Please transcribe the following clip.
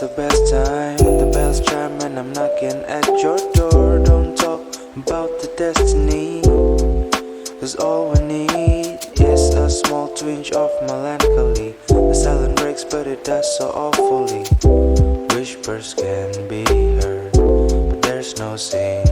the best time. The bells chime and I'm knocking at your door. Don't talk about the destiny, 'cause all we need is a small twinge of melancholy. The silence breaks but it does so awfully. Whispers can be heard, but there's no singing.